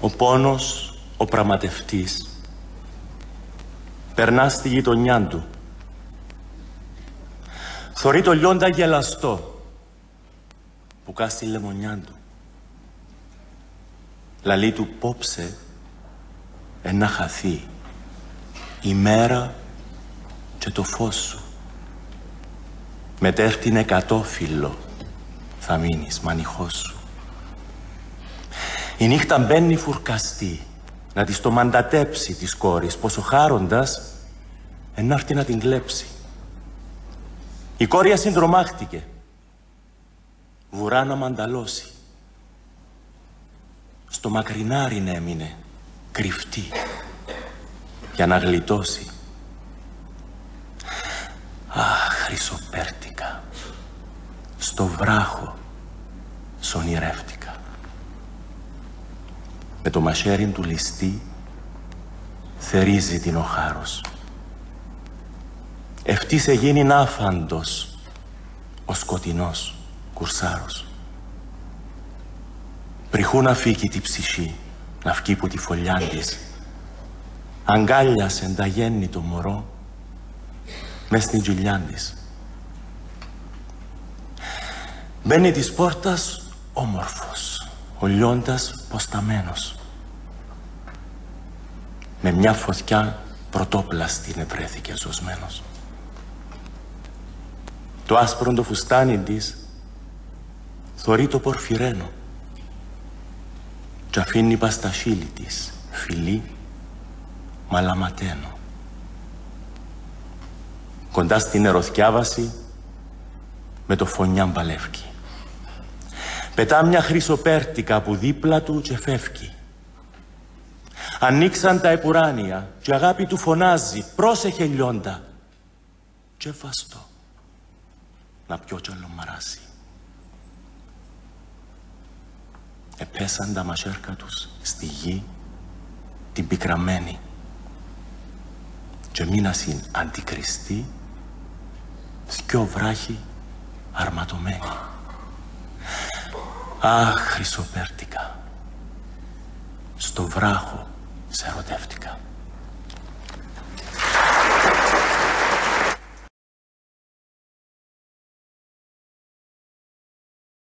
Ο πόνος, ο πραγματευτής, περνά στη γειτονιά του. Θωρεί το λιόντα γελαστό που κά στη λεμονιά του. Λαλεί του πόψε να χαθεί η μέρα και το φως σου. Μετέρτην εκατόφυλλο θα μείνεις μανιχός σου. Η νύχτα μπαίνει φουρκαστή να της το μαντατέψει της κόρης, πως ο χάροντας ενάρτη να την κλέψει. Η κόρη ασυνδρομάχτηκε, βουρά να μανταλώσει. Στο μακρινάριν έμεινε κρυφτή για να γλιτώσει. Αχ, χρυσοπέρτικα, στο βράχο σ' ονειρεύτηκα. Με το μαχαίριν του ληστή θερίζει την ο χάρος. Ευτής εγίνην άφαντος ο σκοτεινός κουρσάρος. Πριχού να φύγει τη ψυχή, να φκεί που τη φωλιά της. Αγκάλιασεν τα γέννη το μωρό μες στην κοιλιά της. Μπαίνει της πόρτας όμορφος, ο λιόντας ποσταμένος. Με μια φωτιά πρωτόπλαστη ευρέθηκε ζωσμένος. Το άσπρο το φουστάνι της θωρεί το πορφυρένο κι αφήνει πας στα χείλη της φιλί μαλαματένο. Κοντά στην ερωθιάβαση με το φωνιάν παλεύκει. Πετά μια χρυσοπέρτικα που δίπλα του και φεύγει. Ανοίξαν τα επουράνια και η αγάπη του φωνάζει, πρόσεχε λιόντα και βαστό να πιω κι άλλο μαράσει. Επέσαν τα μαχαίρκα τους στη γη την πικραμένη και μείνασιν αντικριστή δυο βράχοι αρματωμένοι. Αχ, χρυσοπέρτικα, στο βράχο σε ερωτεύτηκα.